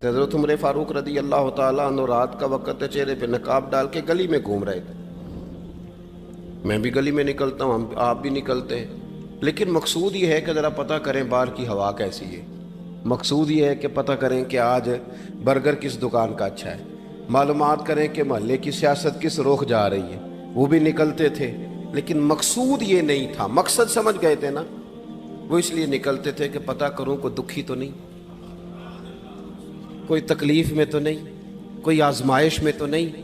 حضرت عمر فاروق رضی اللہ تعالیٰ عنہ رات کا وقت ہے، چہرے پہ نقاب ڈال کے گلی میں گھوم رہے تھے۔ میں بھی گلی میں نکلتا ہوں، آپ بھی نکلتے ہیں، لیکن مقصود یہ ہے کہ ذرا پتہ کریں باہر کی ہوا کیسی ہے۔ مقصود یہ ہے کہ پتہ کریں کہ آج برگر کس دکان کا اچھا ہے، معلومات کریں کہ محلے کی سیاست کس رخ جا رہی ہے۔ وہ بھی نکلتے تھے، لیکن مقصود یہ نہیں تھا۔ مقصد سمجھ گئے تھے نا، وہ اس لیے نکلتے تھے کہ پتہ کروں کوئی دکھی تو نہیں، کوئی تکلیف میں تو نہیں، کوئی آزمائش میں تو نہیں۔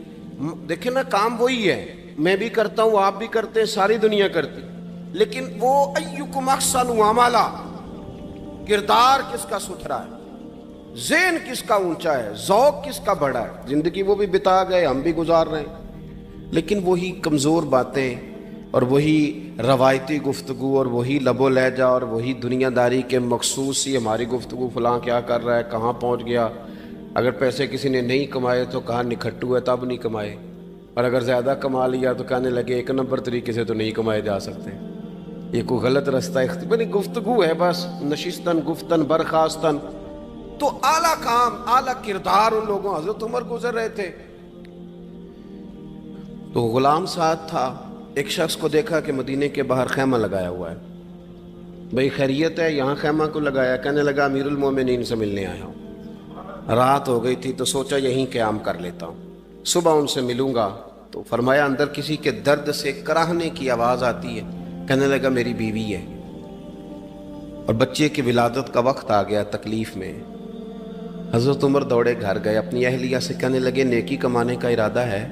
دیکھیں نا، کام وہی ہے، میں بھی کرتا ہوں، آپ بھی کرتے ہیں، ساری دنیا کرتی، لیکن وہ ایکم احسن عملا، کردار کس کا ستھرا ہے، ذہن کس کا اونچا ہے، ذوق کس کا بڑا ہے۔ زندگی وہ بھی بتا گئے، ہم بھی گزار رہے ہیں، لیکن وہی کمزور باتیں اور وہی روایتی گفتگو اور وہی لب و لہجہ اور وہی دنیا داری کے مخصوص سی ہماری گفتگو، فلاں کیا کر رہا ہے، کہاں پہنچ گیا۔ اگر پیسے کسی نے نہیں کمائے تو کہاں نکھٹو ہے تب نہیں کمائے، اور اگر زیادہ کما لیا تو کہنے لگے ایک نمبر طریقے سے تو نہیں کمائے جا سکتے، یہ کوئی غلط رستہ اختیار گفتگو ہے بس، نشستن گفتن برخاستن۔ تو اعلیٰ کام، اعلیٰ کردار ان لوگوں، حضرت عمر گزر رہے تھے تو غلام ساتھ تھا، ایک شخص کو دیکھا کہ مدینے کے باہر خیمہ لگایا ہوا ہے۔ بھئی خیریت ہے، یہاں خیمہ کو لگایا؟ کہنے لگا امیر المومنین سے ملنے آیا ہوں، رات ہو گئی تھی تو سوچا یہیں قیام کر لیتا ہوں، صبح ان سے ملوں گا۔ تو فرمایا اندر کسی کے درد سے کراہنے کی آواز آتی ہے۔ کہنے لگا میری بیوی ہے اور بچے کی ولادت کا وقت آ گیا، تکلیف میں۔ حضرت عمر دوڑے گھر گئے، اپنی اہلیہ سے کہنے لگے نیکی کمانے کا ارادہ ہے؟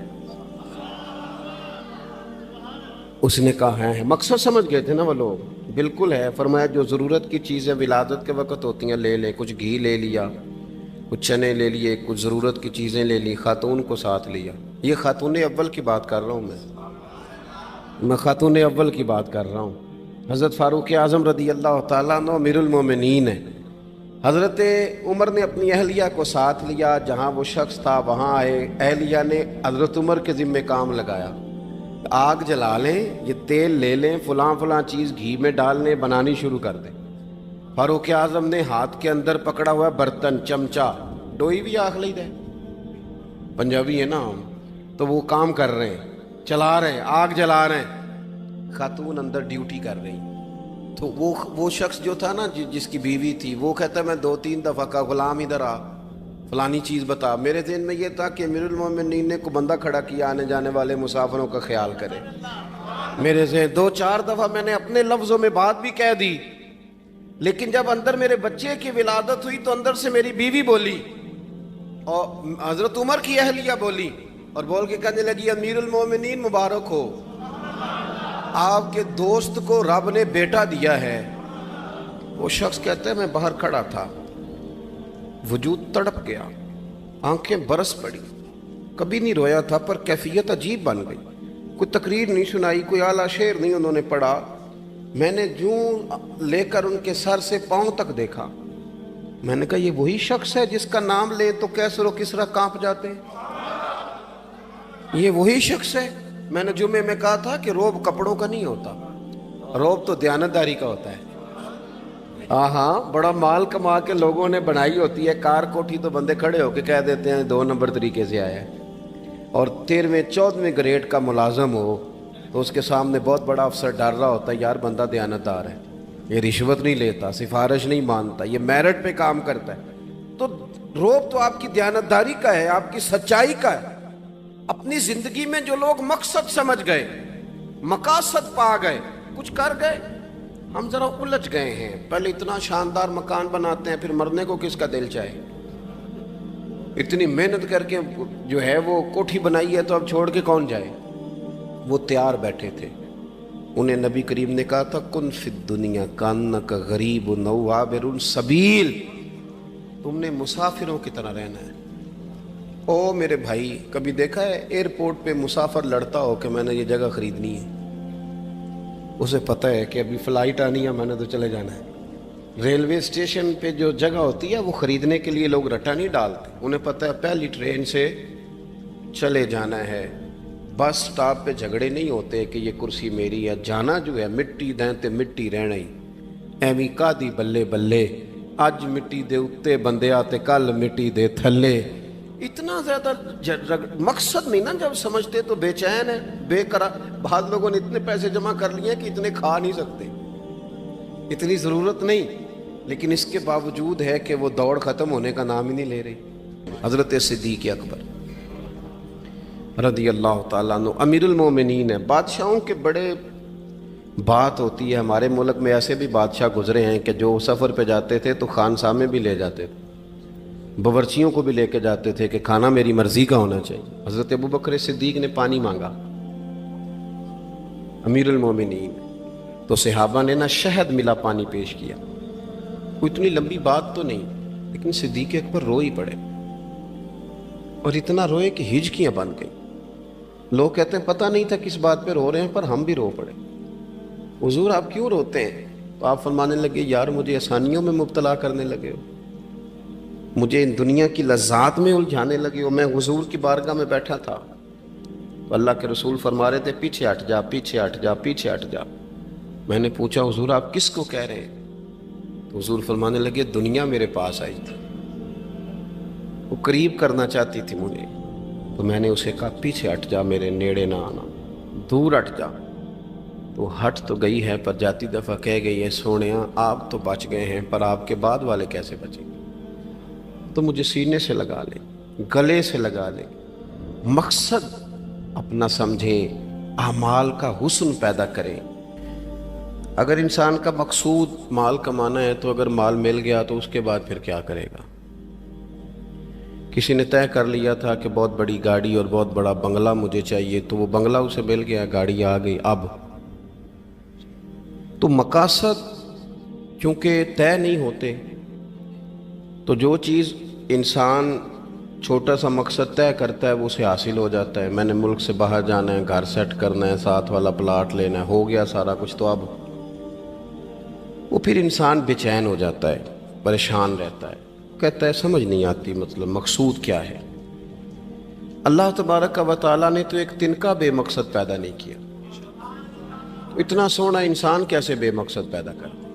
اس نے کہا ہے۔ مقصد سمجھ گئے تھے نا وہ لوگ، بالکل ہے۔ فرمایا جو ضرورت کی چیزیں ولادت کے وقت ہوتی ہیں لے لے، کچھ گھی لے لیا، کچھ چنے لے لیے، کچھ ضرورت کی چیزیں لے لی، خاتون کو ساتھ لیا۔ یہ خاتون اول کی بات کر رہا ہوں میں خاتون اول کی بات کر رہا ہوں۔ حضرت فاروق اعظم رضی اللہ تعالیٰ عنہ امیر المومنین ہیں۔ حضرت عمر نے اپنی اہلیہ کو ساتھ لیا، جہاں وہ شخص تھا وہاں آئے، اہلیہ نے حضرت عمر کے ذمہ کام لگایا، آگ جلا لیں، یہ تیل لے لیں، فلاں فلاں چیز گھی میں ڈال لیں، بنانی شروع کر دیں۔ فاروق اعظم نے ہاتھ کے اندر پکڑا ہوا برتن، چمچہ، ڈوئی بھی آخ لی دے، پنجابی ہے نا ہم، تو وہ کام کر رہے ہیں، چلا رہے ہیں، آگ جلا رہے ہیں، خاتون اندر ڈیوٹی کر رہی۔ تو وہ شخص جو تھا نا جس کی بیوی تھی، وہ کہتا ہے میں 2-3 دفعہ کا غلام ادھر آ، فلانی چیز بتا۔ میرے ذہن میں یہ تھا کہ امیر المومنین نے کو بندہ کھڑا کیا آنے جانے والے مسافروں کا خیال کرے۔ میرے ذہن 2-4 دفعہ میں نے اپنے لفظوں میں بات بھی کہہ دی، لیکن جب اندر میرے بچے کی ولادت ہوئی تو اندر سے میری بیوی بولی اور حضرت عمر کی اہلیہ بولی، اور بول کے کہنے لگی امیر المومنین مبارک ہو، آپ کے دوست کو رب نے بیٹا دیا ہے۔ وہ شخص کہتا ہے میں باہر کھڑا تھا، وجود تڑپ گیا، آنکھیں برس پڑی، کبھی نہیں رویا تھا پر کیفیت عجیب بن گئی، کوئی تقریر نہیں سنائی، کوئی اعلیٰ شعر نہیں انہوں نے پڑھا، میں نے جوں لے کر ان کے سر سے پاؤں تک دیکھا، میں نے کہا یہ وہی شخص ہے جس کا نام لے تو کیسر و کسرا کانپ جاتے ہیں، یہ وہی شخص ہے۔ میں نے جمعے میں کہا تھا کہ روب کپڑوں کا نہیں ہوتا، روب تو دیانتداری کا ہوتا ہے۔ ہاں، بڑا مال کما کے لوگوں نے بنائی ہوتی ہے کار کوٹھی، تو بندے کھڑے ہو کے کہہ دیتے ہیں 2 نمبر طریقے سے آیا ہے، اور 13ویں-14ویں گریڈ کا ملازم ہو تو اس کے سامنے بہت بڑا افسر ڈر رہا ہوتا ہے، یار بندہ دیانتدار ہے، یہ رشوت نہیں لیتا، سفارش نہیں مانتا، یہ میرٹ پہ کام کرتا ہے۔ تو روب تو آپ کی دیانتداری کا ہے، آپ کی سچائی کا ہے۔ اپنی زندگی میں جو لوگ مقصد سمجھ گئے، مقاصد پا گئے، کچھ کر گئے، ہم ذرا الجھ گئے ہیں۔ پہلے اتنا شاندار مکان بناتے ہیں، پھر مرنے کو کس کا دل چاہے، اتنی محنت کر کے جو ہے وہ کوٹھی بنائی ہے تو اب چھوڑ کے کون جائے۔ وہ تیار بیٹھے تھے، انہیں نبی کریم نے کہا تھا کن فی الدنیا کانک غریب او عابر السبیل، تم نے مسافروں کی طرح رہنا ہے۔ او میرے بھائی، کبھی دیکھا ہے ایئرپورٹ پہ مسافر لڑتا ہو کہ میں نے یہ جگہ خریدنی ہے؟ اسے پتہ ہے کہ ابھی فلائٹ آنی ہے، میں نے تو چلے جانا ہے۔ ریلوے اسٹیشن پہ جو جگہ ہوتی ہے وہ خریدنے کے لیے لوگ رٹا نہیں ڈالتے، انہیں پتہ ہے پہلی ٹرین سے چلے جانا ہے۔ بس سٹاپ پہ جھگڑے نہیں ہوتے کہ یہ کرسی میری ہے، جانا جو ہے مٹی دیں تے مٹی رہنا ہی، ایویں کا دی بلے بلے اج مٹی دے اتے بندیا تے کل مٹی دے تھلے. اتنا زیادہ مقصد نہیں نا جب سمجھتے تو بے چین ہے بے قرار. بعض لوگوں نے اتنے پیسے جمع کر لیے کہ اتنے کھا نہیں سکتے, اتنی ضرورت نہیں, لیکن اس کے باوجود ہے کہ وہ دوڑ ختم ہونے کا نام ہی نہیں لے رہی. حضرت صدیق اکبر رضی اللہ تعالیٰ عنہ امیر المومنین ہے. بادشاہوں کے بڑے بات ہوتی ہے. ہمارے ملک میں ایسے بھی بادشاہ گزرے ہیں کہ جو سفر پہ جاتے تھے تو خانسامے بھی لے جاتے تھے, باورچیوں کو بھی لے کے جاتے تھے کہ کھانا میری مرضی کا ہونا چاہیے. حضرت ابوبکر صدیق نے پانی مانگا امیر المومنین, تو صحابہ نے نا شہد ملا پانی پیش کیا. کوئی اتنی لمبی بات تو نہیں, لیکن صدیق اکبر رو ہی پڑے, اور اتنا روئے کہ ہجکیاں بن گئیں. لوگ کہتے ہیں پتہ نہیں تھا کس بات پہ رو رہے ہیں, پر ہم بھی رو پڑے. حضور آپ کیوں روتے ہیں؟ تو آپ فرمانے لگے یار مجھے آسانیوں میں مبتلا کرنے لگے ہو, مجھے ان دنیا کی لذات میں الجھانے لگے ہو. میں حضور کی بارگاہ میں بیٹھا تھا تو اللہ کے رسول فرما رہے تھے پیچھے ہٹ جا, پیچھے ہٹ جا, پیچھے ہٹ جا. میں نے پوچھا حضور آپ کس کو کہہ رہے ہیں؟ تو حضور فرمانے لگے دنیا میرے پاس آئی تھی, وہ قریب کرنا چاہتی تھی مجھے, تو میں نے اسے کہا پیچھے ہٹ جا, میرے نیڑے نہ آنا, دور ہٹ جا. تو ہٹ تو گئی ہے پر جاتی دفعہ کہہ گئی ہے سونیاں آپ تو بچ گئے ہیں پر آپ کے بعد والے کیسے بچیں گے؟ تو مجھے سینے سے لگا لیں, گلے سے لگا لیں. مقصد اپنا سمجھیں, اعمال کا حسن پیدا کریں. اگر انسان کا مقصود مال کمانا ہے تو اگر مال مل گیا تو اس کے بعد پھر کیا کرے گا؟ کسی نے طے کر لیا تھا کہ بہت بڑی گاڑی اور بہت بڑا بنگلہ مجھے چاہیے, تو وہ بنگلہ اسے مل گیا, گاڑی آ گئی. اب تو مقاصد کیونکہ طے نہیں ہوتے, تو جو چیز انسان چھوٹا سا مقصد طے کرتا ہے وہ اسے حاصل ہو جاتا ہے. میں نے ملک سے باہر جانا ہے, گھر سیٹ کرنا ہے, ساتھ والا پلاٹ لینا ہے, ہو گیا سارا کچھ. تو اب وہ پھر انسان بے چین ہو جاتا ہے, پریشان رہتا ہے, کہتا ہے سمجھ نہیں آتی مطلب مقصود کیا ہے. اللہ تبارک و تعالیٰ نے تو ایک تنکا بے مقصد پیدا نہیں کیا, اتنا سونا انسان کیسے بے مقصد پیدا کر دے؟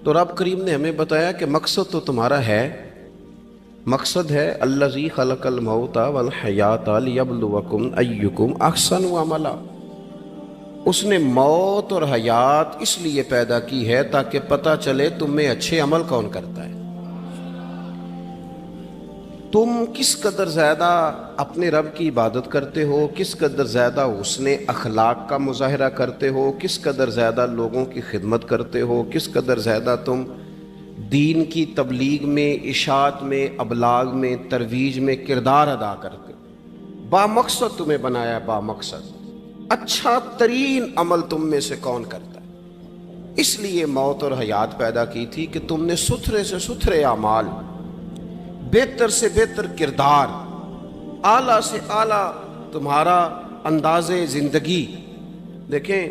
تو رب کریم نے ہمیں بتایا کہ مقصد تو تمہارا ہے. مقصد ہے الذی خلق الموت والحیات لیبلوکم ایکم احسن عملا. اس نے موت اور حیات اس لیے پیدا کی ہے تاکہ پتہ چلے تم میں اچھے عمل کون کرتا ہے, تم کس قدر زیادہ اپنے رب کی عبادت کرتے ہو, کس قدر زیادہ حسن اخلاق کا مظاہرہ کرتے ہو, کس قدر زیادہ لوگوں کی خدمت کرتے ہو, کس قدر زیادہ تم دین کی تبلیغ میں, اشاعت میں, ابلاغ میں, ترویج میں کردار ادا کرتے ہو. با مقصد تمہیں بنایا, با مقصد. اچھا ترین عمل تم میں سے کون کرتا ہے؟ اس لیے موت اور حیات پیدا کی تھی کہ تم نے ستھرے سے ستھرے اعمال, بہتر سے بہتر کردار, اعلیٰ سے اعلیٰ تمہارا انداز زندگی. دیکھیں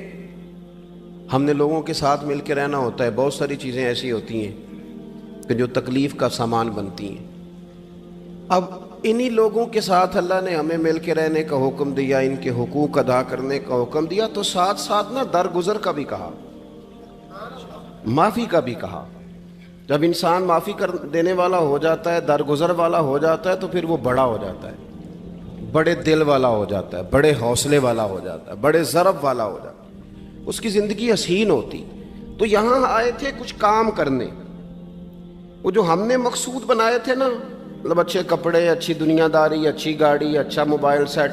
ہم نے لوگوں کے ساتھ مل کے رہنا ہوتا ہے, بہت ساری چیزیں ایسی ہوتی ہیں کہ جو تکلیف کا سامان بنتی ہیں. اب انہی لوگوں کے ساتھ اللہ نے ہمیں مل کے رہنے کا حکم دیا, ان کے حقوق ادا کرنے کا حکم دیا, تو ساتھ ساتھ نا درگزر کا بھی کہا, معافی کا بھی کہا. جب انسان معافی کر دینے والا ہو جاتا ہے, درگزر والا ہو جاتا ہے, تو پھر وہ بڑا ہو جاتا ہے, بڑے دل والا ہو جاتا ہے, بڑے حوصلے والا ہو جاتا ہے, بڑے ضرب والا ہو جاتا ہے, اس کی زندگی حسین ہوتی. تو یہاں آئے تھے کچھ کام کرنے. وہ جو ہم نے مقصود بنائے تھے نا, مطلب اچھے کپڑے, اچھی دنیا داری, اچھی گاڑی, اچھا موبائل سیٹ,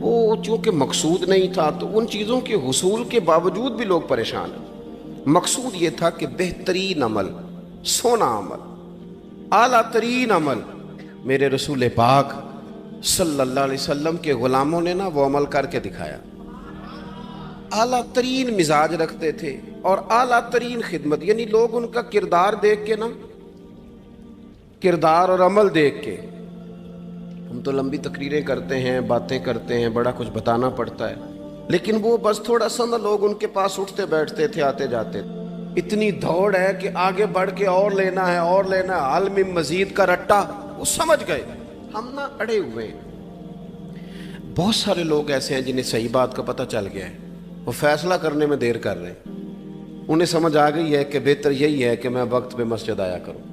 وہ چونکہ مقصود نہیں تھا تو ان چیزوں کے حصول کے باوجود بھی لوگ پریشان ہیں. مقصود یہ تھا کہ بہترین عمل, سونا عمل, اعلیٰ ترین عمل. میرے رسول پاک صلی اللہ علیہ وسلم کے غلاموں نے نا وہ عمل کر کے دکھایا. اعلیٰ ترین مزاج رکھتے تھے اور اعلیٰ ترین خدمت, یعنی لوگ ان کا کردار دیکھ کے نا, کردار اور عمل دیکھ کے, ہم تو لمبی تقریریں کرتے ہیں, باتیں کرتے ہیں, بڑا کچھ بتانا پڑتا ہے, لیکن وہ بس تھوڑا سا نا لوگ ان کے پاس اٹھتے بیٹھتے تھے, آتے جاتے. اتنی دوڑ ہے کہ آگے بڑھ کے اور لینا ہے, اور لینا ہے, عالم مزید کا رٹا. وہ سمجھ گئے ہم نا اڑے ہوئے ہیں. بہت سارے لوگ ایسے ہیں جنہیں صحیح بات کا پتہ چل گیا ہے, وہ فیصلہ کرنے میں دیر کر رہے ہیں. انہیں سمجھ آ گئی ہے کہ بہتر یہی ہے کہ میں وقت پہ مسجد آیا کروں,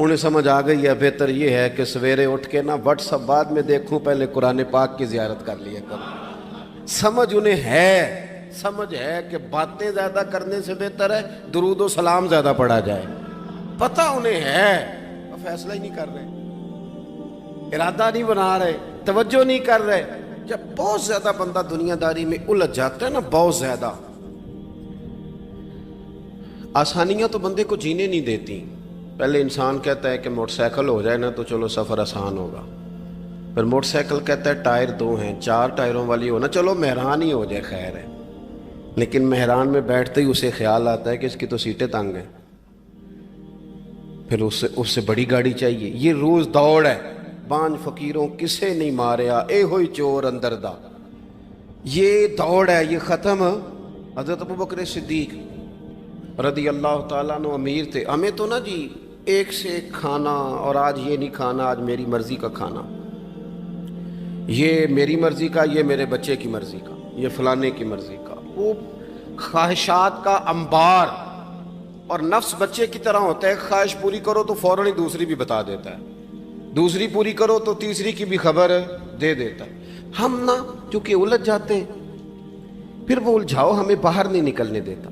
انہیں سمجھ آ گئی ہے بہتر یہ ہے کہ سویرے اٹھ کے نا واٹس ایپ بعد میں دیکھوں، پہلے قرآن پاک کی زیارت کر لیا کروں۔ سمجھ انہیں ہے، سمجھ ہے کہ باتیں زیادہ کرنے سے بہتر ہے درود و سلام زیادہ پڑھا جائے، پتہ انہیں ہے، فیصلہ ہی نہیں کر رہے، ارادہ نہیں بنا رہے، توجہ نہیں کر رہے۔ جب بہت زیادہ بندہ دنیا داری میں الجھ جاتا ہے نا، بہت زیادہ، آسانیاں تو بندے کو جینے نہیں دیتی۔ پہلے انسان کہتا ہے کہ موٹر سائیکل ہو جائے نا تو چلو سفر آسان ہوگا، پھر موٹر سائیکل کہتا ہے ٹائر 2 ہیں، 4 ٹائروں والی ہونا، چلو مہران ہی ہو جائے خیر ہے، لیکن مہران میں بیٹھتے ہی اسے خیال آتا ہے کہ اس کی تو سیٹیں تنگ ہیں، پھر اس سے بڑی گاڑی چاہیے۔ یہ روز دوڑ ہے، بانج فقیروں کسے نہیں ماریا اے ہوئی چور اندر دا، یہ دوڑ ہے، یہ ختم۔ حضرت ابوبکر صدیق رضی اللہ تعالیٰ عنہ امیر تھے، ہمیں تو نا جی ایک سے ایک کھانا، اور آج یہ نہیں کھانا، آج میری مرضی کا کھانا، یہ میری مرضی کا، یہ میرے بچے کی مرضی کا، یہ فلانے کی مرضی کا، وہ خواہشات کا انبار۔ اور نفس بچے کی طرح ہوتا ہے، خواہش پوری کرو تو فوراً ہی دوسری بھی بتا دیتا ہے، دوسری پوری کرو تو تیسری کی بھی خبر دے دیتا ہے۔ ہم نا چونکہ الجھ جاتے ہیں، پھر وہ الجھاؤ ہمیں باہر نہیں نکلنے دیتا۔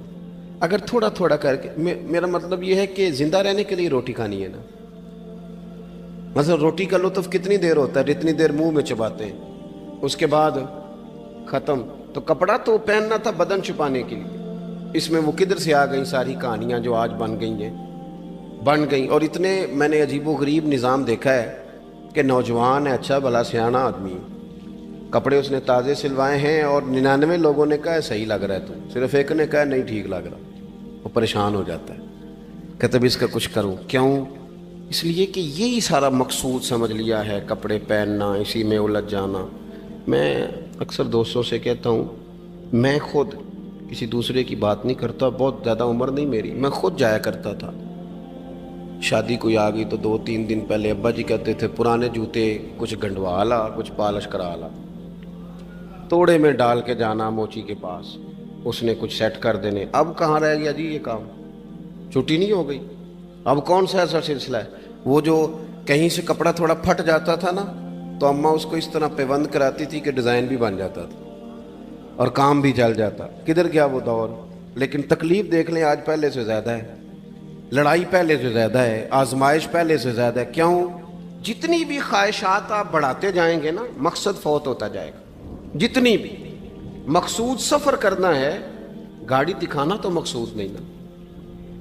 اگر تھوڑا تھوڑا کر کے، میرا مطلب یہ ہے کہ زندہ رہنے کے لیے روٹی کھانی ہے نا، مثلا روٹی کا لطف کتنی دیر ہوتا ہے، جتنی دیر منہ میں چباتے ہیں، اس کے بعد ختم۔ تو کپڑا تو پہننا تھا بدن چھپانے کے لیے، اس میں وہ کدھر سے آ گئی ساری کہانیاں جو آج بن گئیں۔ اور اتنے میں نے عجیب و غریب نظام دیکھا ہے کہ نوجوان ہے، اچھا بھلا سیانا آدمی، کپڑے اس نے تازے سلوائے ہیں، اور 99 لوگوں نے کہا ہے صحیح لگ رہا ہے، تو صرف ایک نے کہا نہیں ٹھیک لگ رہا، وہ پریشان ہو جاتا ہے، کہتا بھی اس کا کچھ کروں۔ کیوں؟ اس لیے کہ یہی سارا مقصود سمجھ لیا ہے، کپڑے پہننا، اسی میں الجھ جانا۔ میں اکثر دوستوں سے کہتا ہوں، میں خود کسی دوسرے کی بات نہیں کرتا، بہت زیادہ عمر نہیں میری، میں خود جایا کرتا تھا، شادی کوئی آ گئی تو 2-3 دن پہلے ابا جی کہتے تھے پرانے جوتے کچھ گنڈوا لا، کچھ پالش کرا لا، توڑے میں ڈال کے جانا موچی کے پاس، اس نے کچھ سیٹ کر دینے۔ اب کہاں رہ گیا جی یہ کام، چھٹی نہیں ہو گئی، اب کون سا ایسا سلسلہ ہے؟ وہ جو کہیں سے کپڑا تھوڑا پھٹ جاتا تھا نا، تو اماں اس کو اس طرح پیوند کراتی تھی کہ ڈیزائن بھی بن جاتا تھا اور کام بھی چل جاتا۔ کدھر گیا وہ دور؟ لیکن تکلیف دیکھ لیں آج پہلے سے زیادہ ہے، لڑائی پہلے سے زیادہ ہے، آزمائش پہلے سے زیادہ ہے۔ کیوں؟ جتنی بھی خواہشات آپ بڑھاتے جائیں گے نا، مقصد فوت ہوتا جائے گا۔ جتنی بھی مقصود سفر کرنا ہے، گاڑی دکھانا تو مقصود نہیں نا،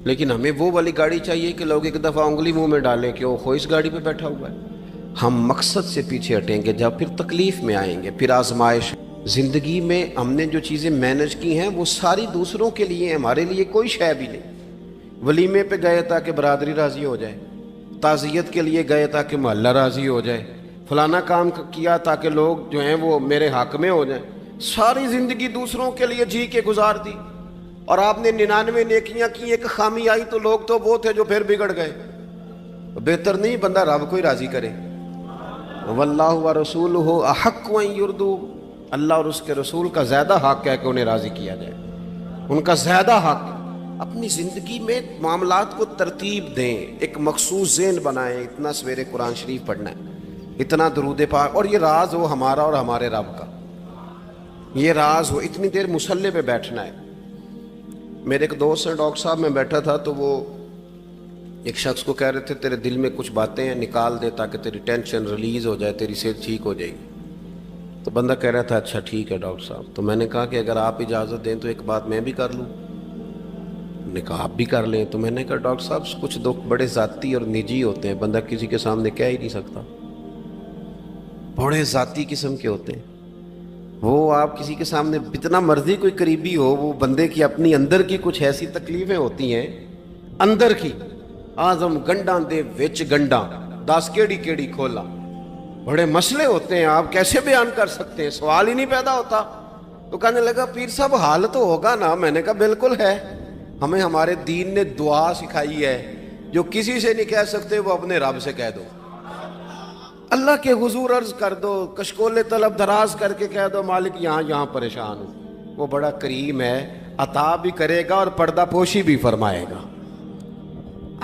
لیکن ہمیں وہ والی گاڑی چاہیے کہ لوگ ایک دفعہ انگلی منہ میں ڈالیں کہ وہ اس گاڑی پہ بیٹھا ہوا ہے۔ ہم مقصد سے پیچھے ہٹیں گے جب پھر تکلیف میں آئیں گے، پھر آزمائش۔ زندگی میں ہم نے جو چیزیں مینج کی ہیں وہ ساری دوسروں کے لیے، ہمارے لیے کوئی شے بھی نہیں۔ ولیمے پہ گئے تاکہ برادری راضی ہو جائے، تعزیت کے لیے گئے تاکہ محلہ راضی ہو جائے، فلانا کام کیا تاکہ لوگ جو ہیں وہ میرے حق میں ہو جائیں۔ ساری زندگی دوسروں کے لیے جی کے گزار دی، اور آپ نے 99 نیکیاں کی، ایک خامی آئی تو لوگ تو وہ تھے جو پھر بگڑ گئے۔ بہتر نہیں بندہ رب کو ہی راضی کرے؟ واللہ ورسولہ احق ان یرضوا، اللہ اور اس کے رسول کا زیادہ حق ہے کہ انہیں راضی کیا جائے، ان کا زیادہ حق۔ اپنی زندگی میں معاملات کو ترتیب دیں، ایک مخصوص ذہن بنائیں، اتنا سویرے قرآن شریف پڑھنا ہے، اتنا درود پاک، اور یہ راز ہو ہمارا اور ہمارے رب کا، یہ راز ہو، اتنی دیر مصلی پہ بیٹھنا ہے۔ میرے ایک دوست ہیں ڈاکٹر صاحب، میں بیٹھا تھا تو وہ ایک شخص کو کہہ رہے تھے تیرے دل میں کچھ باتیں ہیں، نکال دے تاکہ تیری ٹینشن ریلیز ہو جائے، تیری صحت ٹھیک ہو جائے گی۔ تو بندہ کہہ رہا تھا اچھا ٹھیک ہے ڈاکٹر صاحب۔ تو میں نے کہا کہ اگر آپ اجازت دیں تو ایک بات میں بھی کر لوں؟ نے کہا آپ بھی کر لیں۔ تو میں نے کہا ڈاکٹر صاحب کچھ دکھ بڑے ذاتی اور نجی ہوتے ہیں، بندہ کسی کے سامنے کہہ ہی نہیں سکتا، بڑے ذاتی قسم کے ہوتے ہیں وہ، آپ کسی کے سامنے جتنا مرضی کوئی قریبی ہو، وہ بندے کی اپنی اندر کی کچھ ایسی تکلیفیں ہوتی ہیں اندر کی، آزم گنڈاں دے وچ گنڈاں 10 کیڑی کھولا، بڑے مسئلے ہوتے ہیں، آپ کیسے بیان کر سکتے ہیں، سوال ہی نہیں پیدا ہوتا۔ تو کہنے لگا پیر صاحب حال تو ہوگا نا؟ میں نے کہا بالکل ہے، ہمیں ہمارے دین نے دعا سکھائی ہے، جو کسی سے نہیں کہہ سکتے وہ اپنے رب سے کہہ دو، اللہ کے حضور عرض کر دو، کشکول طلب دراز کر کے کہہ دو مالک یہاں پریشان ہوں، وہ بڑا کریم ہے، عطا بھی کرے گا اور پردہ پوشی بھی فرمائے گا۔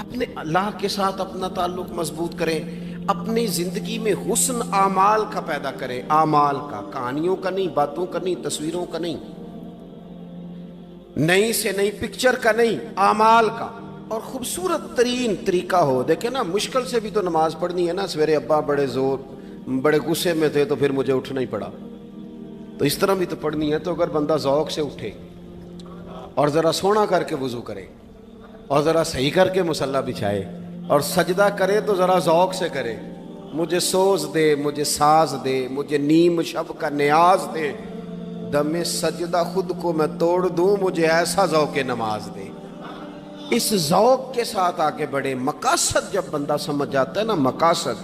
اپنے اللہ کے ساتھ اپنا تعلق مضبوط کریں، اپنی زندگی میں حسن اعمال کا پیدا کریں، اعمال کا، کہانیوں کا نہیں، باتوں کا نہیں، تصویروں کا نہیں، نئی سے نئی پکچر کا نہیں، اعمال کا، اور خوبصورت ترین طریقہ ہو۔ دیکھیں نا، مشکل سے بھی تو نماز پڑھنی ہے نا، سویرے ابا بڑے غصے میں تھے تو پھر مجھے اٹھنا ہی پڑا، تو اس طرح بھی تو پڑھنی ہے۔ تو اگر بندہ ذوق سے اٹھے اور ذرا سونا کر کے وضو کرے اور ذرا صحیح کر کے مصلی بچھائے اور سجدہ کرے تو ذرا ذوق سے کرے، مجھے سوز دے، مجھے ساز دے، مجھے نیم شب کا نیاز دے، دم سجدہ خود کو میں توڑ دوں، مجھے ایسا ذوق نماز دے۔ اس ذوق کے ساتھ آگے بڑھے۔ مقاصد جب بندہ سمجھ جاتا ہے نا، مقاصد،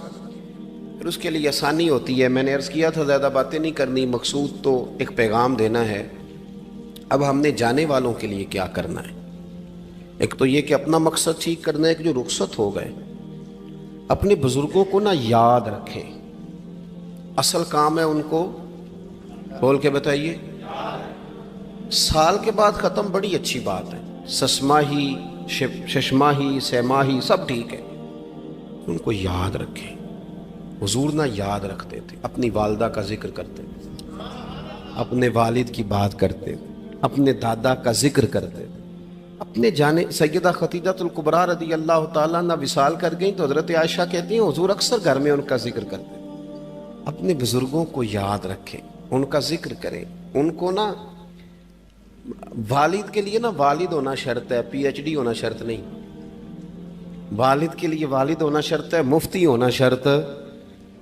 پھر اس کے لیے آسانی ہوتی ہے۔ میں نے عرض کیا تھا زیادہ باتیں نہیں کرنی، مقصود تو ایک پیغام دینا ہے۔ اب ہم نے جانے والوں کے لیے کیا کرنا ہے؟ ایک تو یہ کہ اپنا مقصد ٹھیک کرنا ہے کہ جو رخصت ہو گئے اپنے بزرگوں کو نا یاد رکھیں۔ اصل کام ہے ان کو بول کے بتائیے۔ سال کے بعد ختم، بڑی اچھی بات ہے، سسماہی، ششماہی، سیماہی سب ٹھیک ہے، ان کو یاد رکھیں۔ حضور نہ یاد رکھتے تھے، اپنی والدہ کا ذکر کرتے تھے، اپنے والد کی بات کرتے تھے، اپنے دادا کا ذکر کرتے تھے، اپنے جانے سیدہ خدیجہ الکبریٰ رضی اللہ تعالیٰ عنہ وصال کر گئیں تو حضرت عائشہ کہتی ہیں حضور اکثر گھر میں ان کا ذکر کرتے تھے۔ اپنے بزرگوں کو یاد رکھیں، ان کا ذکر کریں، ان کو نا، والد کے لیے نا والد ہونا شرط ہے، پی ایچ ڈی ہونا شرط نہیں۔ والد کے لیے والد ہونا شرط ہے، مفتی ہونا شرط۔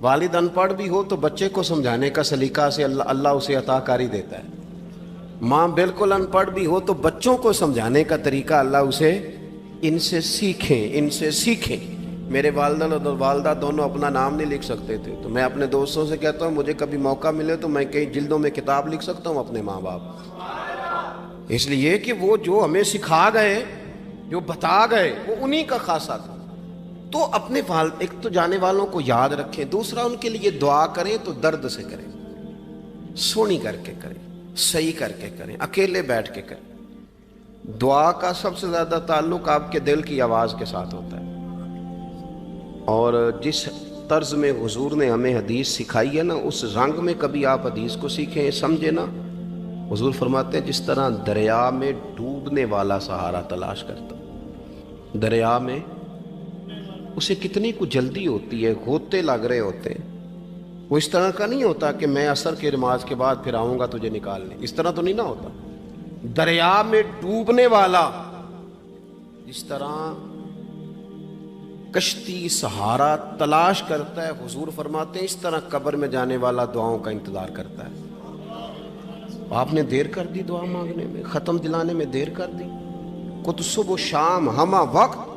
والد ان پڑھ بھی ہو تو بچے کو سمجھانے کا سلیقہ سے اللہ اسے عطا کاری دیتا ہے۔ ماں بالکل ان پڑھ بھی ہو تو بچوں کو سمجھانے کا طریقہ اللہ اسے، ان سے سیکھیں۔ میرے والدہ اور والدہ دونوں اپنا نام نہیں لکھ سکتے تھے، تو میں اپنے دوستوں سے کہتا ہوں مجھے کبھی موقع ملے تو میں کئی جلدوں میں کتاب لکھ سکتا ہوں اپنے ماں باپ، اس لیے کہ وہ جو ہمیں سکھا گئے، جو بتا گئے، وہ انہی کا خاصہ تھا۔ تو اپنے ایک تو جانے والوں کو یاد رکھیں، دوسرا ان کے لیے دعا کریں تو درد سے کریں، سونی کر کے کریں، صحیح کر کے کریں، اکیلے بیٹھ کے کریں۔ دعا کا سب سے زیادہ تعلق آپ کے دل کی آواز کے ساتھ ہوتا ہے، اور جس طرز میں حضور نے ہمیں حدیث سکھائی ہے نا، اس رنگ میں کبھی آپ حدیث کو سیکھیں، سمجھیں نا۔ حضور فرماتے ہیں جس طرح دریا میں ڈوبنے والا سہارا تلاش کرتا، دریا میں اسے کتنی کو جلدی ہوتی ہے، غوطے لگ رہے ہوتے ہیں، وہ اس طرح کا نہیں ہوتا کہ میں عصر کی نماز کے بعد پھر آؤں گا تجھے نکالنے، اس طرح تو نہیں نہ ہوتا۔ دریا میں ڈوبنے والا جس طرح کشتی سہارا تلاش کرتا ہے، حضور فرماتے ہیں اس طرح قبر میں جانے والا دعاؤں کا انتظار کرتا ہے۔ آپ نے دیر کر دی دعا مانگنے میں، ختم دلانے میں دیر کر دی، کت صبح و شام ہمہ وقت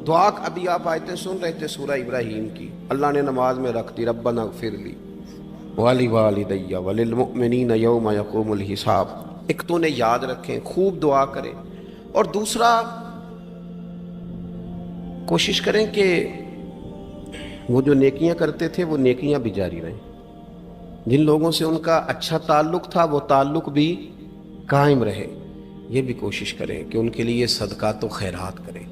دعا۔ ابھی آپ آیتیں سن رہے تھے سورہ ابراہیم کی، اللہ نے نماز میں رکھ دی، ربنا اغفر لی وَلِوَالِدَيَّ وَلِلْمُؤْمِنِينَ يَوْمَ يَقُومُ الْحِسَابِ۔ ایک تو انہیں یاد رکھیں، خوب دعا کریں، اور دوسرا کوشش کریں کہ وہ جو نیکیاں کرتے تھے وہ نیکیاں بھی جاری رہیں، جن لوگوں سے ان کا اچھا تعلق تھا وہ تعلق بھی قائم رہے۔ یہ بھی کوشش کریں کہ ان کے لیے صدقات و خیرات کریں،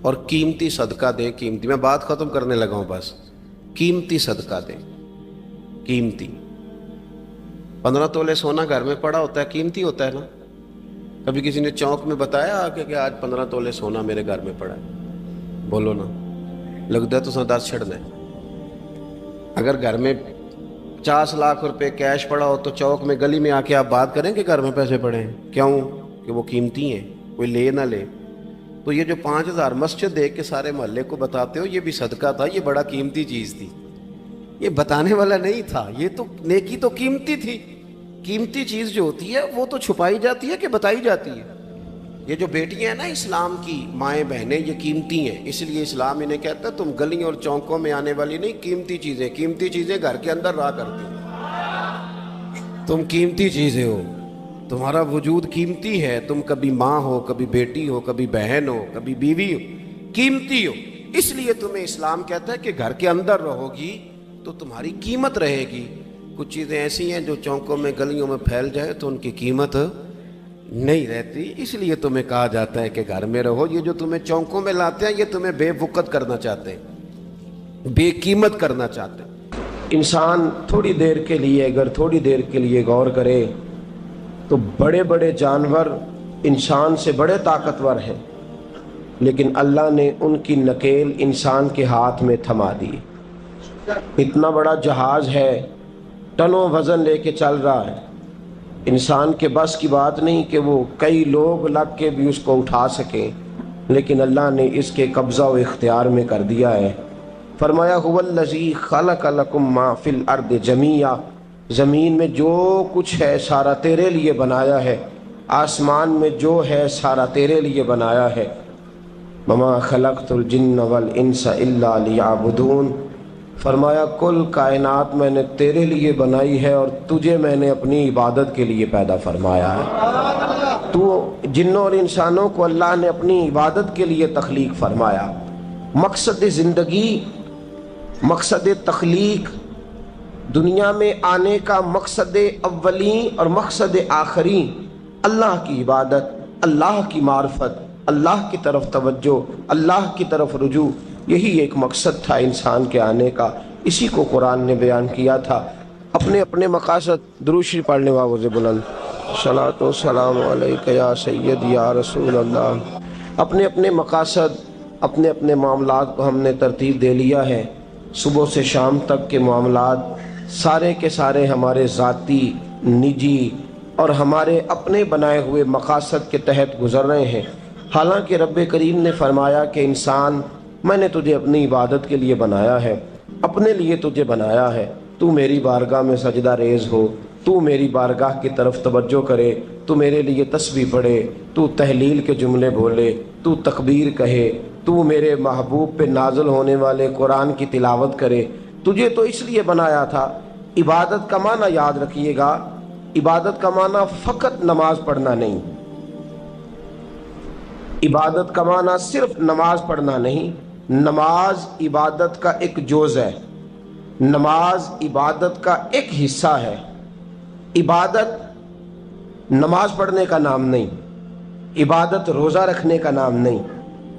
اور قیمتی صدقہ دیں۔ قیمتی، میں بات ختم کرنے لگا ہوں، بس قیمتی صدقہ دیں، قیمتی۔ 15 تولے سونا گھر میں پڑا ہوتا ہے، قیمتی ہوتا ہے نا۔ کبھی کسی نے چوک میں بتایا کہ آج 15 تولے سونا میرے گھر میں پڑا ہے؟ بولو نا، لگتا ہے تو سن 10 چھڑنا ہے۔ اگر گھر میں 50 لاکھ روپے کیش پڑا ہو تو چوک میں گلی میں آ کے آپ بات کریں کہ گھر میں پیسے پڑے ہیں، کیوں؟ کہ وہ قیمتی ہیں، کوئی لے نہ لے۔ تو یہ جو 5000 مسجد دیکھ کے سارے محلے کو بتاتے ہو، یہ بھی صدقہ تھا، یہ بڑا قیمتی چیز تھی، یہ بتانے والا نہیں تھا، یہ تو نیکی تو قیمتی تھی۔ قیمتی چیز جو ہوتی ہے وہ تو چھپائی جاتی ہے کہ بتائی جاتی ہے۔ یہ جو بیٹیاں ہیں نا اسلام کی، مائیں بہنیں، یہ قیمتی ہیں، اس لیے اسلام انہیں کہتا ہے تم گلیوں اور چوکوں میں آنے والی نہیں، قیمتی چیزیں، قیمتی چیزیں گھر کے اندر رہا کرتی ہیں۔ تم قیمتی چیزیں ہو، تمہارا وجود قیمتی ہے، تم کبھی ماں ہو، کبھی بیٹی ہو، کبھی بہن ہو، کبھی بیوی ہو، قیمتی ہو، اس لیے تمہیں اسلام کہتا ہے کہ گھر کے اندر رہو گی تو تمہاری قیمت رہے گی۔ کچھ چیزیں ایسی ہیں جو چوکوں میں گلیوں میں پھیل جائے تو ان کی قیمت نہیں رہتی، اس لیے تمہیں کہا جاتا ہے کہ گھر میں رہو۔ یہ جو تمہیں چونکوں میں لاتے ہیں یہ تمہیں بے وقت کرنا چاہتے ہیں، بے قیمت کرنا چاہتے ہیں۔ انسان تھوڑی دیر کے لیے، اگر تھوڑی دیر کے لیے غور کرے تو بڑے بڑے جانور انسان سے بڑے طاقتور ہیں، لیکن اللہ نے ان کی نکیل انسان کے ہاتھ میں تھما دی۔ اتنا بڑا جہاز ہے، ٹنوں وزن لے کے چل رہا ہے، انسان کے بس کی بات نہیں کہ وہ کئی لوگ لگ کے بھی اس کو اٹھا سکیں، لیکن اللہ نے اس کے قبضہ و اختیار میں کر دیا ہے۔ فرمایا هو الذی خلق لکم ما فی الارض جمیعا، زمین میں جو کچھ ہے سارا تیرے لیے بنایا ہے، آسمان میں جو ہے سارا تیرے لیے بنایا ہے۔ وما خلقت الجن والانس الا لیعبدون، فرمایا کل کائنات میں نے تیرے لیے بنائی ہے اور تجھے میں نے اپنی عبادت کے لیے پیدا فرمایا ہے۔ تو جنوں اور انسانوں کو اللہ نے اپنی عبادت کے لیے تخلیق فرمایا۔ مقصد زندگی، مقصد تخلیق، دنیا میں آنے کا مقصد اولین اور مقصد آخری اللہ کی عبادت، اللہ کی معرفت، اللہ کی طرف توجہ، اللہ کی طرف رجوع، یہی ایک مقصد تھا انسان کے آنے کا۔ اسی کو قرآن نے بیان کیا تھا۔ اپنے اپنے مقاصد، درود شریف پڑھنے والوں سے بلند صلاۃ و سلام علیک یا سید یا رسول اللہ۔ اپنے اپنے مقاصد، اپنے اپنے معاملات کو ہم نے ترتیب دے لیا ہے۔ صبح سے شام تک کے معاملات سارے کے سارے ہمارے ذاتی، نجی اور ہمارے اپنے بنائے ہوئے مقاصد کے تحت گزر رہے ہیں، حالانکہ رب کریم نے فرمایا کہ انسان میں نے تجھے اپنی عبادت کے لیے بنایا ہے، اپنے لیے تجھے بنایا ہے، تو میری بارگاہ میں سجدہ ریز ہو، تو میری بارگاہ کی طرف توجہ کرے، تو میرے لیے تسبیح پڑھے، تو تحلیل کے جملے بولے، تو تکبیر کہے، تو میرے محبوب پہ نازل ہونے والے قرآن کی تلاوت کرے۔ تجھے تو اس لیے بنایا تھا۔ عبادت کا معنی یاد رکھیے گا، عبادت کا معنی فقط نماز پڑھنا نہیں، عبادت کا معنی صرف نماز پڑھنا نہیں، نماز عبادت کا ایک جز ہے، نماز عبادت کا ایک حصہ ہے۔ عبادت نماز پڑھنے کا نام نہیں، عبادت روزہ رکھنے کا نام نہیں،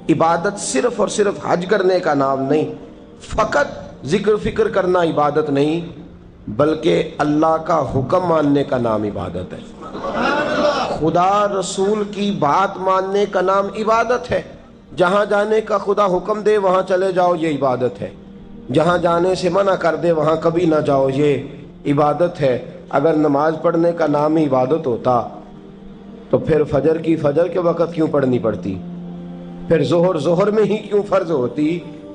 عبادت صرف اور صرف حج کرنے کا نام نہیں، فقط ذکر فکر کرنا عبادت نہیں، بلکہ اللہ کا حکم ماننے کا نام عبادت ہے۔ خدا رسول کی بات ماننے کا نام عبادت ہے۔ جہاں جانے کا خدا حکم دے وہاں چلے جاؤ، یہ عبادت ہے۔ جہاں جانے سے منع کر دے وہاں کبھی نہ جاؤ، یہ عبادت ہے۔ اگر نماز پڑھنے کا نام ہی عبادت ہوتا تو پھر فجر کی فجر کے وقت کیوں پڑھنی پڑتی، پھر ظہر میں ہی کیوں فرض ہوتی،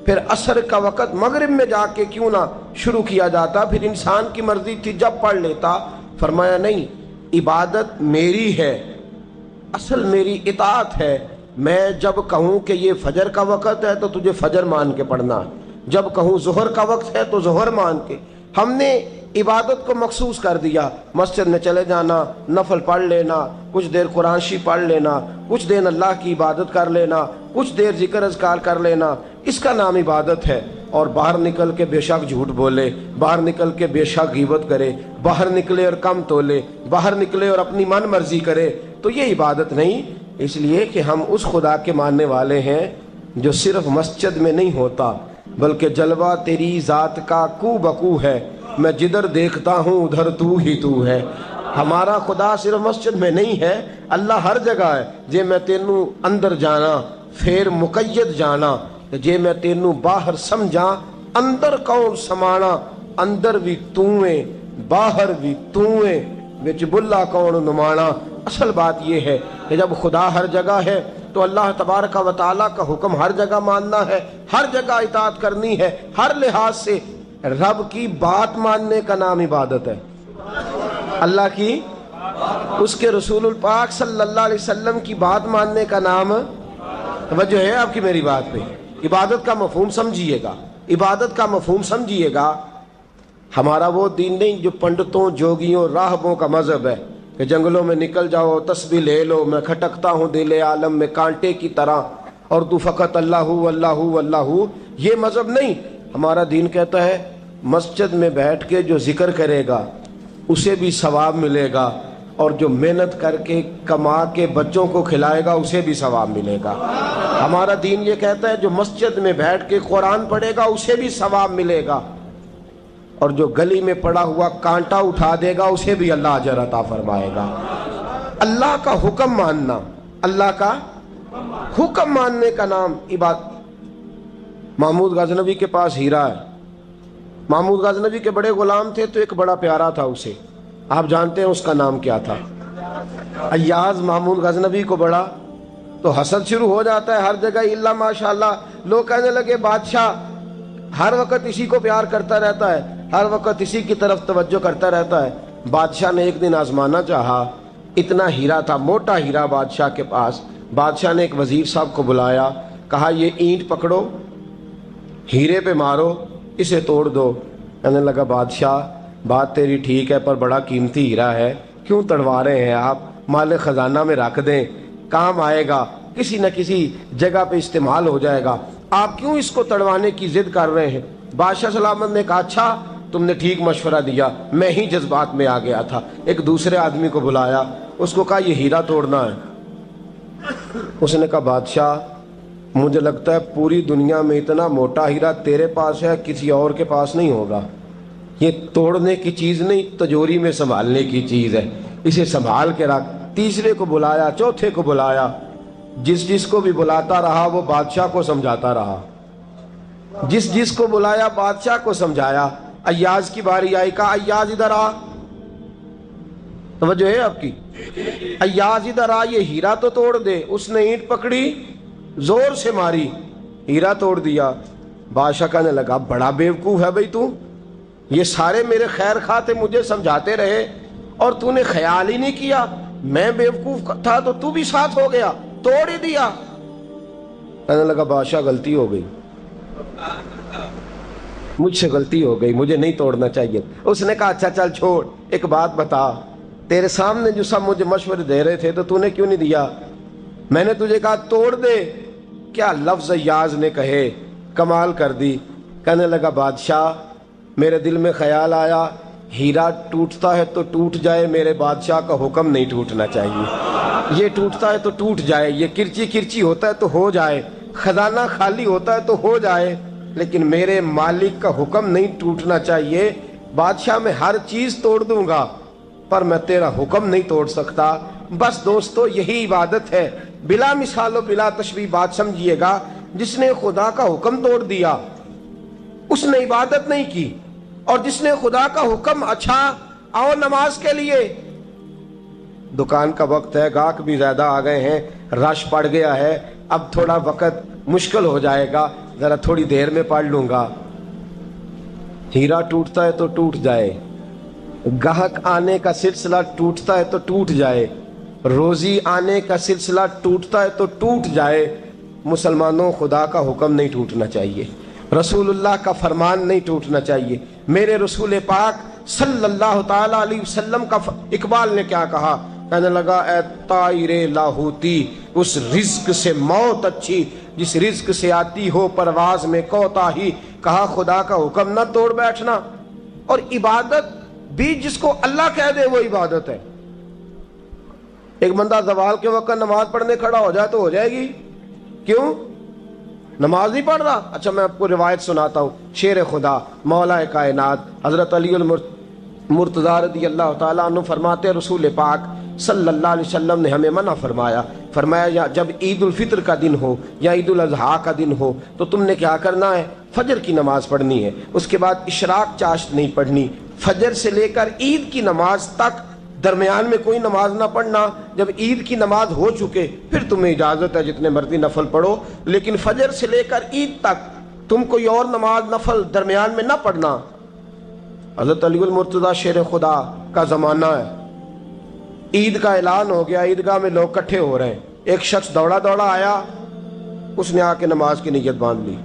پھر عصر کا وقت مغرب میں جا کے کیوں نہ شروع کیا جاتا، پھر انسان کی مرضی تھی جب پڑھ لیتا۔ فرمایا نہیں، عبادت میری ہے، اصل میری اطاعت ہے۔ میں جب کہوں کہ یہ فجر کا وقت ہے تو تجھے فجر مان کے پڑھنا، جب کہوں ظہر کا وقت ہے تو ظہر مان کے۔ ہم نے عبادت کو مخصوص کر دیا، مسجد میں چلے جانا، نفل پڑھ لینا، کچھ دیر قرآن شریف پڑھ لینا، کچھ دیر اللہ کی عبادت کر لینا، کچھ دیر ذکر اذکار کر لینا، اس کا نام عبادت ہے۔ اور باہر نکل کے بے شک جھوٹ بولے، باہر نکل کے بے شک غیبت کرے، باہر نکلے اور کم تولے، باہر نکلے اور اپنی من مرضی کرے، تو یہ عبادت نہیں۔ اس لیے کہ ہم اس خدا کے ماننے والے ہیں جو صرف مسجد میں نہیں ہوتا، بلکہ جلوہ تیری ذات کا کو بکو ہے، میں جدھر دیکھتا ہوں ادھر تو ہی تو ہے۔ ہمارا خدا صرف مسجد میں نہیں ہے، اللہ ہر جگہ ہے۔ جے میں تینوں اندر جانا پھر مقید جانا، جے میں تینوں باہر سمجھا اندر کون سمانا، اندر بھی تویں باہر بھی تویں وچ بلا کون نمانا۔ اصل بات یہ ہے کہ جب خدا ہر جگہ ہے تو اللہ تبارک و تعالیٰ کا حکم ہر جگہ ماننا ہے، ہر جگہ اطاعت کرنی ہے، ہر لحاظ سے۔ رب کی بات ماننے کا نام عبادت ہے، اللہ کی، اس کے رسول الپاک صلی اللہ علیہ وسلم کی بات ماننے کا نام، توجہ ہے آپ کی میری بات پہ؟ عبادت کا مفہوم سمجھیے گا، عبادت کا مفہوم سمجھیے گا۔ ہمارا وہ دین نہیں جو پنڈتوں، جوگیوں، راہبوں کا مذہب ہے کہ جنگلوں میں نکل جاؤ، تسبیح لے لو، میں کھٹکتا ہوں دل عالم میں کانٹے کی طرح اور تو فقط اللہ اللہ اللہ۔ یہ مذہب نہیں۔ ہمارا دین کہتا ہے مسجد میں بیٹھ کے جو ذکر کرے گا اسے بھی ثواب ملے گا، اور جو محنت کر کے کما کے بچوں کو کھلائے گا اسے بھی ثواب ملے گا۔ ہمارا دین یہ کہتا ہے جو مسجد میں بیٹھ کے قرآن پڑھے گا اسے بھی ثواب ملے گا، اور جو گلی میں پڑا ہوا کانٹا اٹھا دے گا اسے بھی اللہ اجر عطا فرمائے گا۔ اللہ کا حکم ماننا، اللہ کا حکم ماننے کا نام عبادت۔ محمود غزنوی کے پاس ہیرا ہے، محمود غزنوی کے بڑے غلام تھے تو ایک بڑا پیارا تھا اسے، آپ جانتے ہیں اس کا نام کیا تھا؟ ایاز محمود غزنوی کو بڑا تو حسد شروع ہو جاتا ہے ہر جگہ، الا ماشاءاللہ لوگ کہنے لگے بادشاہ ہر وقت اسی کو پیار کرتا رہتا ہے، ہر وقت اسی کی طرف توجہ کرتا رہتا ہے۔ بادشاہ نے ایک دن آزمانا چاہا، اتنا ہیرا تھا، موٹا ہیرا بادشاہ کے پاس۔ بادشاہ نے ایک وزیر صاحب کو بلایا، کہا یہ اینٹ پکڑو، ہیرے پہ مارو، اسے توڑ دو۔ کہنے لگا بادشاہ بات تیری ٹھیک ہے پر بڑا قیمتی ہیرا ہے، کیوں تڑوا رہے ہیں آپ؟ مال خزانہ میں رکھ دیں، کام آئے گا، کسی نہ کسی جگہ پہ استعمال ہو جائے گا، آپ کیوں اس کو تڑوانے کی ضد کر رہے ہیں؟ بادشاہ سلامت نے کہا اچھا تم نے ٹھیک مشورہ دیا، میں ہی جذبات میں آ گیا تھا۔ ایک دوسرے آدمی کو بلایا، اس کو کہا یہ ہیرا توڑنا ہے۔ اس نے کہا بادشاہ مجھے لگتا ہے پوری دنیا میں اتنا موٹا ہیرا تیرے پاس ہے، کسی اور کے پاس نہیں ہوگا، یہ توڑنے کی چیز نہیں تجوری میں سنبھالنے کی چیز ہے، اسے سنبھال کے رکھ۔ تیسرے کو بلایا، چوتھے کو بلایا، جس کو بھی بلاتا رہا وہ بادشاہ کو سمجھاتا رہا، جس کو بلایا بادشاہ کو سمجھایا۔ ایاز کی باری آئی، کہا ایاز ادھر آ، توجہ ہے آپ کی؟ ایاز ادھر آ، یہ ہیرا تو توڑ دے۔ اس نے اینٹ پکڑی، زور سے ماری، ہیرا توڑ دیا۔ بادشاہ کہنے لگا بڑا بیوقوف ہے بھئی تو، یہ سارے میرے خیر خواہ تھے، مجھے سمجھاتے رہے اور تو نے خیال ہی نہیں کیا، میں بیوقوف تھا تو بھی ساتھ ہو گیا، توڑ ہی دیا۔ کہنے لگا بادشاہ غلطی ہو گئی، مجھ سے غلطی ہو گئی، مجھے نہیں توڑنا چاہیے۔ اس نے کہا اچھا چل چھوڑ، ایک بات بتا، تیرے سامنے جو سب مجھے مشورے دے رہے تھے تو نے کیوں نہیں دیا؟ میں نے تجھے کہا توڑ دے، کیا لفظ ایاز نے کہے، کمال کر دی۔ کہنے لگا بادشاہ میرے دل میں خیال آیا ہیرا ٹوٹتا ہے تو ٹوٹ جائے، میرے بادشاہ کا حکم نہیں ٹوٹنا چاہیے، یہ ٹوٹتا ہے تو ٹوٹ جائے، یہ کرچی کرچی ہوتا ہے تو ہو جائے، خزانہ خالی ہوتا ہے تو ہو جائے، لیکن میرے مالک کا حکم نہیں ٹوٹنا چاہیے۔ بادشاہ میں ہر چیز توڑ دوں گا پر میں تیرا حکم نہیں توڑ سکتا۔ بس دوستو یہی عبادت ہے، بلا مثال و بلا تشبیہ بات سمجھیے گا۔ جس نے خدا کا حکم توڑ دیا اس نے عبادت نہیں کی، اور جس نے خدا کا حکم اچھا آؤ نماز کے لیے، دکان کا وقت ہے، گاہک بھی زیادہ آ گئے ہیں، رش پڑ گیا ہے، اب تھوڑا وقت مشکل ہو جائے گا، ذرا تھوڑی دیر میں پڑھ لوں گا۔ ہیرا ٹوٹتا ہے تو ٹوٹ جائے، گاہک آنے کا سلسلہ ٹوٹتا ہے تو ٹوٹ جائے، روزی آنے کا سلسلہ ٹوٹتا ہے تو ٹوٹ جائے، مسلمانوں خدا کا حکم نہیں ٹوٹنا چاہیے، رسول اللہ کا فرمان نہیں ٹوٹنا چاہیے۔ میرے رسول پاک صلی اللہ تعالی علیہ وسلم کا اقبال نے کیا کہا؟ کہنے لگا اے طائر لاہوتی، اس رزق سے موت اچھی جس رزق سے آتی ہو پرواز میں کوتاہی۔ کہا خدا کا حکم نہ توڑ بیٹھنا، اور عبادت بھی جس کو اللہ کہہ دے وہ عبادت ہے۔ ایک بندہ زوال کے وقت نماز پڑھنے کھڑا ہو جائے تو ہو جائے گی، کیوں؟ نماز نہیں پڑھ رہا؟ اچھا میں آپ کو روایت سناتا ہوں، شیر خدا مولا کائنات حضرت علی المرتضی رضی اللہ تعالیٰ عنہ فرماتے رسول پاک صلی اللہ علیہ وسلم نے ہمیں منع فرمایا جب عید الفطر کا دن ہو یا عید الاضحیٰ کا دن ہو تو تم نے کیا کرنا ہے؟ فجر کی نماز پڑھنی ہے، اس کے بعد اشراق چاشت نہیں پڑھنی، فجر سے لے کر عید کی نماز تک درمیان میں کوئی نماز نہ پڑھنا۔ جب عید کی نماز ہو چکے پھر تمہیں اجازت ہے جتنے مرضی نفل پڑھو، لیکن فجر سے لے کر عید تک تم کوئی اور نماز نفل درمیان میں نہ پڑھنا۔ حضرت علی المرتضی شیر خدا کا زمانہ ہے، عید کا اعلان ہو گیا، عیدگاہ میں لوگ کٹھے ہو رہے ہیں، ایک شخص دوڑا آیا، اس نے آ کے نماز کی نیت باندھ لی۔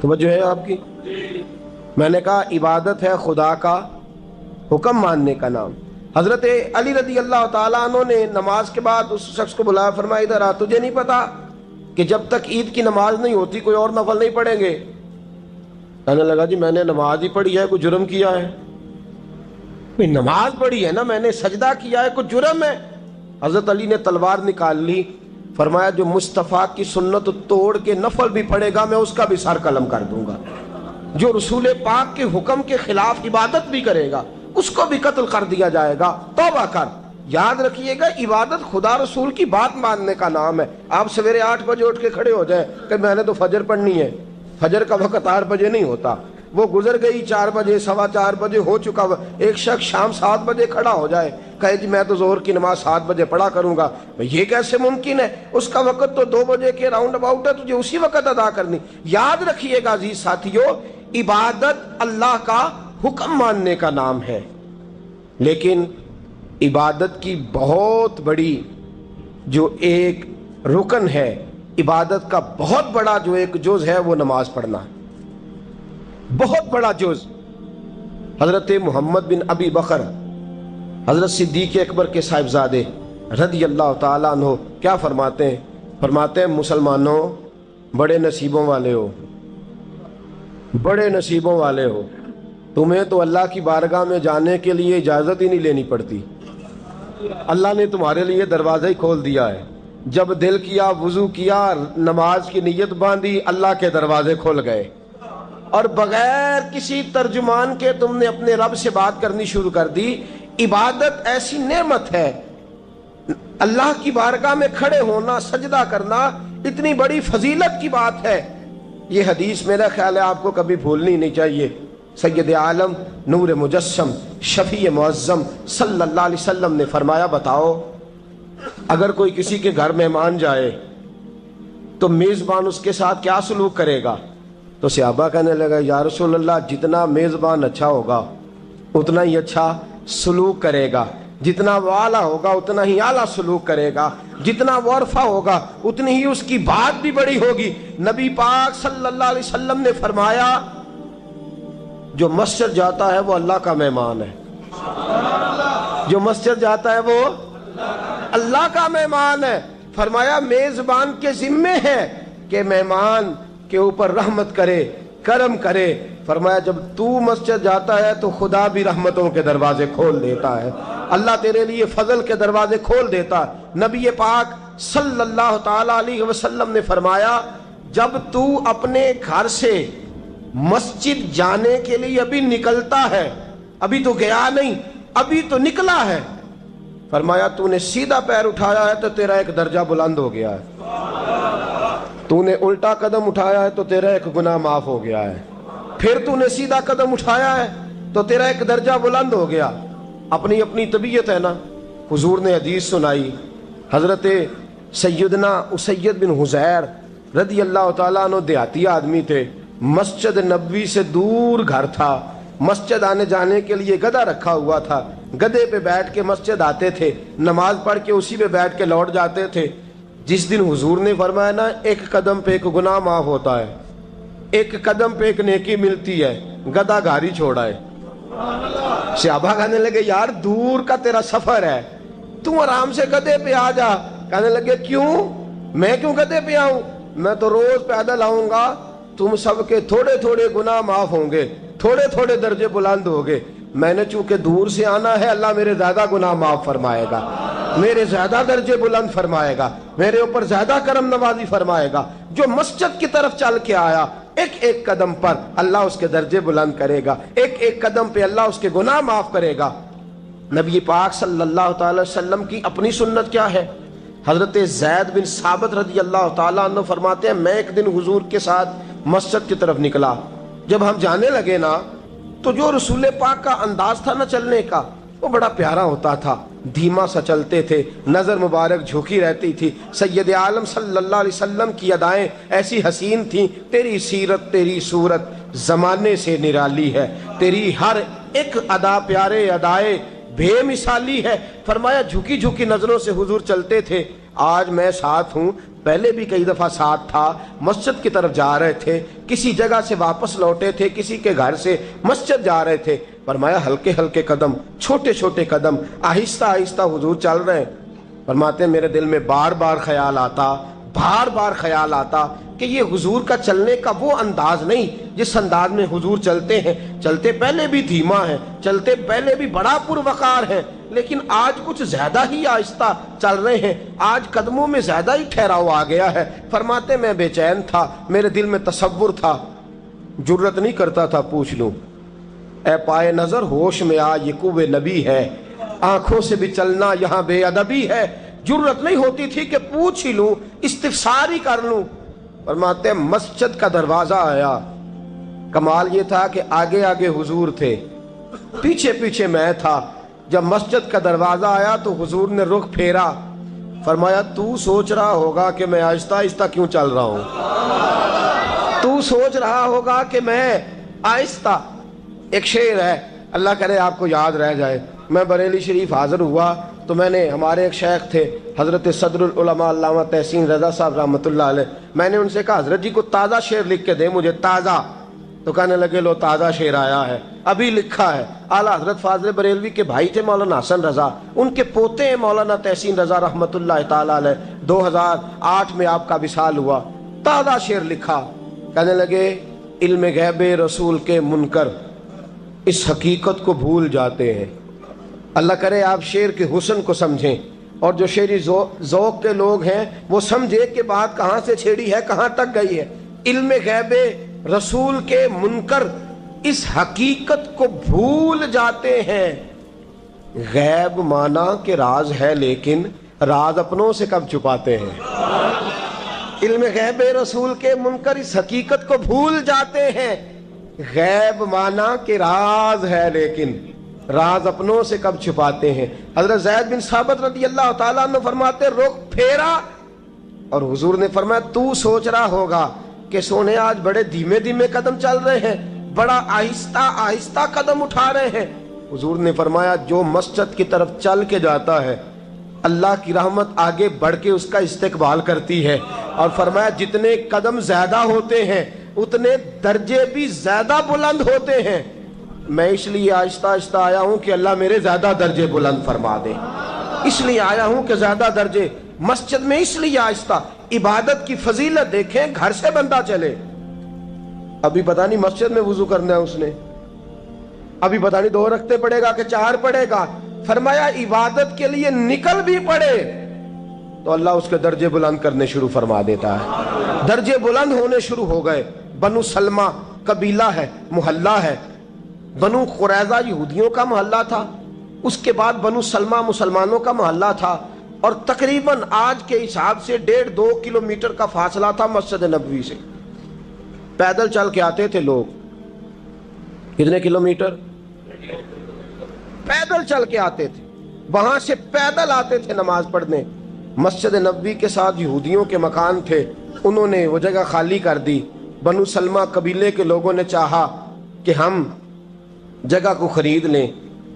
توجہ ہے آپ کی؟ میں نے کہا عبادت ہے خدا کا حکم ماننے کا نام۔ حضرت علی رضی اللہ تعالیٰ عنہ نے نماز کے بعد اس شخص کو بلایا، فرمایا ادھر آ، تجھے نہیں پتا کہ جب تک عید کی نماز نہیں ہوتی کوئی اور نفل نہیں پڑھیں گے؟ کہنے لگا جی میں نے نماز ہی پڑھی ہے، کوئی جرم کیا ہے؟ کوئی نماز پڑھی ہے نا میں نے، سجدہ کیا ہے، کوئی جرم ہے؟ حضرت علی نے تلوار نکال لی، فرمایا جو مصطفیٰ کی سنت توڑ کے نفل بھی پڑے گا میں اس کا بھی سر قلم کر دوں گا، جو رسول پاک کے حکم کے خلاف عبادت بھی کرے گا اس کو بھی قتل کر دیا جائے گا۔ توبہ کر۔ یاد رکھیے گا عبادت خدا رسول کی بات ماننے کا نام ہے۔ آپ سویرے 8 بجے اٹھ کے کھڑے ہو جائیں کہ میں نے تو فجر پڑھنی ہے، فجر کا وقت 8 بجے نہیں ہوتا، وہ گزر گئی 4 بجے، 4:15 بجے ہو چکا۔ ایک شخص شام 7 بجے کھڑا ہو جائے کہے جی میں تو ظہر کی نماز 7 بجے پڑھا کروں گا، یہ کیسے ممکن ہے؟ اس کا وقت تو 2 بجے کے راؤنڈ اباؤٹ ہے، تجھے اسی وقت ادا کرنی۔ یاد رکھیے گا عزیز ساتھیو، عبادت اللہ کا حکم ماننے کا نام ہے، لیکن عبادت کی بہت بڑی جو ایک رکن ہے، عبادت کا بہت بڑا جو ایک جز ہے وہ نماز پڑھنا، بہت بڑا جز۔ حضرت محمد بن ابی بکر حضرت صدیق اکبر کے صاحبزادے رضی اللہ تعالیٰ عنہ کیا فرماتے ہیں؟ فرماتے ہیں مسلمانوں بڑے نصیبوں والے ہو، بڑے نصیبوں والے ہو، تمہیں تو اللہ کی بارگاہ میں جانے کے لیے اجازت ہی نہیں لینی پڑتی، اللہ نے تمہارے لیے دروازہ ہی کھول دیا ہے۔ جب دل کیا، وضو کیا، نماز کی نیت باندھی، اللہ کے دروازے کھل گئے، اور بغیر کسی ترجمان کے تم نے اپنے رب سے بات کرنی شروع کر دی۔ عبادت ایسی نعمت ہے، اللہ کی بارگاہ میں کھڑے ہونا، سجدہ کرنا اتنی بڑی فضیلت کی بات ہے۔ یہ حدیث میرا خیال ہے آپ کو کبھی بھولنی نہیں چاہیے۔ سید عالم نور مجسم شفیع معظم صلی اللہ علیہ وسلم نے فرمایا بتاؤ اگر کوئی کسی کے گھر مہمان جائے تو میزبان اس کے ساتھ کیا سلوک کرے گا؟ تو صحابہ کہنے لگا یا رسول اللہ جتنا میزبان اچھا ہوگا اتنا ہی اچھا سلوک کرے گا، جتنا وہ اعلیٰ ہوگا اتنا ہی اعلیٰ سلوک کرے گا، جتنا وہ عرفہ ہوگا اتنی ہی اس کی بات بھی بڑی ہوگی۔ نبی پاک صلی اللہ علیہ وسلم نے فرمایا جو مسجد جاتا ہے وہ اللہ کا مہمان ہے، جو مسجد جاتا ہے وہ اللہ کا مہمان ہے۔ فرمایا میزبان کے ذمے ہے کہ مہمان کے اوپر رحمت کرے، کرم کرے۔ فرمایا جب تو مسجد جاتا ہے تو خدا بھی رحمتوں کے دروازے کھول دیتا ہے، اللہ تیرے لیے فضل کے دروازے کھول دیتا ہے۔ نبی پاک صلی اللہ تعالی علیہ وسلم نے فرمایا جب تو اپنے گھر سے مسجد جانے کے لیے ابھی نکلتا ہے، ابھی تو گیا نہیں، ابھی تو نکلا ہے، فرمایا تو نے سیدھا پیر اٹھایا ہے تو تیرا ایک درجہ بلند ہو گیا ہے، تو نے الٹا قدم اٹھایا ہے تو تیرا ایک گناہ معاف ہو گیا ہے، پھر تو نے سیدھا قدم اٹھایا ہے تو تیرا ایک درجہ بلند ہو گیا۔ اپنی اپنی طبیعت ہے نا۔ حضور نے حدیث سنائی، حضرت سیدنا اسید بن حضیر رضی اللہ تعالیٰ عنہ دیہاتی آدمی تھے، مسجد نبوی سے دور گھر تھا، مسجد آنے جانے کے لیے گدھا رکھا ہوا تھا، گدھے پہ بیٹھ کے مسجد آتے تھے، نماز پڑھ کے اسی پہ بیٹھ کے لوٹ جاتے تھے۔ جس دن حضور نے فرمایا نا ایک قدم پہ ایک گناہ معاف ہوتا ہے، ایک قدم پہ ایک نیکی ملتی ہے، گدھا گھاری چھوڑا ہے۔ صحابہ کہنے لگے یار دور کا تیرا سفر ہے، تم آرام سے گدھے پہ آ جا۔ کہنے لگے کیوں؟ میں کیوں گدھے پہ آؤں؟ میں تو روز پیدل آؤں گا، تم سب کے تھوڑے تھوڑے گناہ معاف ہوں گے، تھوڑے تھوڑے درجے بلند ہوں گے، میں نے چونکہ دور سے آنا ہے اللہ میرے زیادہ گناہ معاف فرمائے گا، میرے زیادہ درجے بلند فرمائے گا، میرے اوپر زیادہ کرم نوازی فرمائے گا۔ جو مسجد کی طرف چل کے آیا ایک ایک قدم پر اللہ اس کے درجے بلند کرے گا، ایک ایک قدم پہ اللہ اس کے گناہ معاف کرے گا۔ نبی پاک صلی اللہ تعالی وسلم کی اپنی سنت کیا ہے؟ حضرت زید بن ثابت رضی اللہ تعالیٰ عنہ فرماتے ہیں میں ایک دن حضور کے ساتھ مسجد کی طرف نکلا، جب ہم جانے لگے نا تو جو رسول پاک کا انداز تھا نا چلنے کا وہ بڑا پیارا ہوتا تھا، دھیما سا چلتے تھے، نظر مبارک جھکی رہتی تھی۔ سید عالم صلی اللہ علیہ وسلم کی ادائیں ایسی حسین تھیں، تیری سیرت تیری صورت زمانے سے نرالی ہے، تیری ہر ایک ادا پیارے ادائے بے مثالی ہے۔ فرمایا جھکی جھکی نظروں سے حضور چلتے تھے۔ آج میں ساتھ ہوں، پہلے بھی کئی دفعہ ساتھ تھا، مسجد کی طرف جا رہے تھے، کسی جگہ سے واپس لوٹے تھے، کسی کے گھر سے مسجد جا رہے تھے۔ فرمایا ہلکے ہلکے قدم، چھوٹے چھوٹے قدم، آہستہ آہستہ حضور چل رہے ہیں۔ فرماتے ہیں میرے دل میں بار بار خیال آتا کہ یہ حضور کا چلنے کا وہ انداز نہیں جس انداز میں حضور چلتے ہیں، چلتے پہلے بھی دھیما ہے، چلتے پہلے بھی بڑا پروقار ہے، لیکن آج کچھ زیادہ ہی آہستہ چل رہے ہیں، آج قدموں میں زیادہ ہی ٹھہراؤ آ گیا ہے۔ فرماتے میں بے چین تھا، میرے دل میں تصور تھا، جرت نہیں کرتا تھا پوچھ لوں، اے پائے نظر ہوش میں آ یہ کوہ نبی ہے، آنکھوں سے بھی چلنا یہاں بے ادبی ہے۔ جرت نہیں ہوتی تھی کہ پوچھ ہی لوں، استفسار ہی کر لوں۔ فرماتے مسجد کا دروازہ آیا، کمال یہ تھا کہ آگے آگے حضور تھے، پیچھے پیچھے میں تھا۔ جب مسجد کا دروازہ آیا تو حضور نے رخ پھیرا، فرمایا تو سوچ رہا ہوگا کہ میں آہستہ آہستہ کیوں چل رہا ہوں، تو سوچ رہا ہوگا کہ میں آہستہ۔ ایک شعر ہے، اللہ کرے آپ کو یاد رہ جائے، میں بریلی شریف حاضر ہوا تو میں نے، ہمارے ایک شیخ تھے حضرت صدر العلماء علامہ تحسین رضا صاحب رحمۃ اللہ علیہ، میں نے ان سے کہا حضرت جی کو تازہ شعر لکھ کے دے مجھے، تازہ۔ تو کہنے لگے لو تازہ شعر آیا ہے، ابھی لکھا ہے۔ اعلیٰ حضرت فاضل بریلوی کے بھائی تھے مولانا حسن رضا، ان کے پوتے ہیں مولانا تحسین رضا رحمۃ اللہ تعالیٰ علیہ، 2008 میں آپ کا وصال ہوا، تازہ شعر لکھا۔ کہنے لگے علم غیب رسول کے منکر اس حقیقت کو بھول جاتے ہیں۔ اللہ کرے آپ شعر کے حسن کو سمجھیں، اور جو شعری ذوق کے لوگ ہیں وہ سمجھے کہ بات کہاں سے چھیڑی ہے، کہاں تک گئی ہے۔ علم غیب رسول کے منکر اس حقیقت کو بھول جاتے ہیں۔ غیب مانا کہ راز ہے، لیکن راز اپنوں سے کب چھپاتے ہیں۔ علم غیب رسول کے منکر اس حقیقت کو بھول جاتے ہیں۔ غیب مانا کہ راز ہے، لیکن راز اپنوں سے کب چھپاتے ہیں۔ حضرت زید بن ثابت رضی اللہ تعالیٰ عنہ فرماتے رخ پھیرا اور حضور نے فرمایا تو سوچ رہا ہوگا کہ سونے آج بڑے دھیمے دھیمے قدم چل رہے ہیں، بڑا آہستہ آہستہ قدم اٹھا رہے ہیں۔ حضور نے فرمایا جو مسجد کی طرف چل کے جاتا ہے اللہ کی رحمت آگے بڑھ کے اس کا استقبال کرتی ہے، اور فرمایا جتنے قدم زیادہ ہوتے ہیں اتنے درجے بھی زیادہ بلند ہوتے ہیں۔ میں اس لیے آہستہ آہستہ آیا ہوں کہ اللہ میرے زیادہ درجے بلند فرما دے، اس لیے آیا ہوں کہ زیادہ درجے مسجد میں، اس لیے آہستہ۔ عبادت کی فضیلت دیکھیں، گھر سے بندہ چلے، ابھی پتہ نہیں مسجد میں وضو کرنا ہے اس نے، ابھی پتہ نہیں 2 رکعتیں پڑھے گا کہ 4 پڑھے گا۔ فرمایا عبادت کے لیے نکل بھی پڑے تو اللہ اس کے درجے بلند کرنے شروع فرما دیتا ہے۔ درجے بلند ہونے شروع ہو گئے۔ بنو سلمہ قبیلہ ہے، محلہ ہے، بنو قریظہ یہودیوں کا محلہ تھا، اس کے بعد بنو سلمہ مسلمانوں کا محلہ تھا، اور تقریباً آج کے حساب سے 1.5-2 کلومیٹر کا فاصلہ تھا مسجد نبوی سے۔ پیدل چل کے آتے تھے لوگ، کتنے کلومیٹر؟ پیدل چل کے آتے تھے، وہاں سے پیدل آتے تھے نماز پڑھنے۔ مسجد نبوی کے ساتھ یہودیوں کے مکان تھے، انہوں نے وہ جگہ خالی کر دی۔ بنو سلمہ قبیلے کے لوگوں نے چاہا کہ ہم جگہ کو خرید لیں۔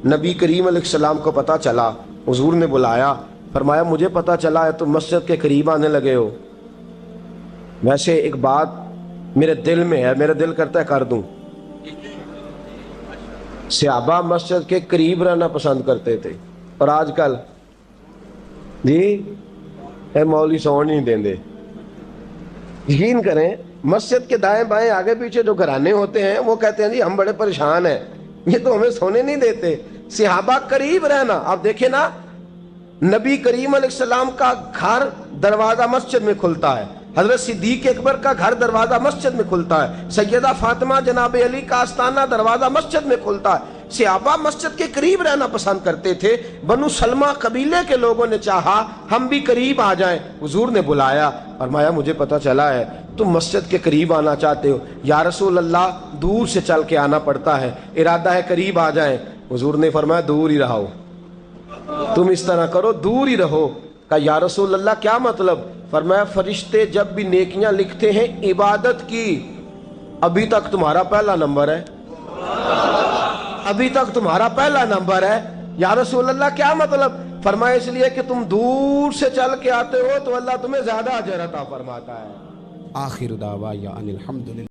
نبی کریم علیہ السلام کو پتہ چلا، حضور نے بلایا، فرمایا مجھے پتہ چلا ہے تم مسجد کے قریب آنے لگے ہو، ویسے ایک بات میرے دل میں ہے، میرا دل کرتا ہے کر دوں۔ صحابہ مسجد کے قریب رہنا پسند کرتے تھے، اور آج کل جی اے مولوی سون نہیں دیں دے۔ یقین کریں مسجد کے دائیں بائیں آگے پیچھے جو گھرانے ہوتے ہیں وہ کہتے ہیں جی ہم بڑے پریشان ہیں، یہ تو ہمیں سونے نہیں دیتے۔ صحابہ قریب رہنا، آپ دیکھیں نا نبی کریم علیہ السلام کا گھر دروازہ مسجد میں کھلتا ہے، حضرت صدیق اکبر کا گھر دروازہ مسجد میں کھلتا ہے، سیدہ فاطمہ جناب علی کا آستانہ دروازہ مسجد میں کھلتا ہے۔ صحابہ مسجد کے قریب رہنا پسند کرتے تھے۔ بنو سلمہ قبیلے کے لوگوں نے چاہا ہم بھی قریب آ جائیں، حضور نے بلایا، فرمایا مجھے پتہ چلا ہے تم مسجد کے قریب آنا چاہتے ہو، یا رسول اللہ دور سے چل کے آنا پڑتا ہے، ارادہ ہے قریب آ جائیں۔ حضور نے فرمایا دور ہی رہو، تم اس طرح کرو دور ہی رہو۔ کہا یا رسول اللہ کیا مطلب؟ فرمایا فرشتے جب بھی نیکیاں لکھتے ہیں عبادت کی، ابھی تک تمہارا پہلا نمبر ہے، ابھی تک تمہارا پہلا نمبر ہے۔ یا رسول اللہ کیا مطلب؟ فرمایا اس لیے کہ تم دور سے چل کے آتے ہو تو اللہ تمہیں زیادہ اجر عطا فرماتا ہے۔ آخر دعوایا ان الحمدللہ۔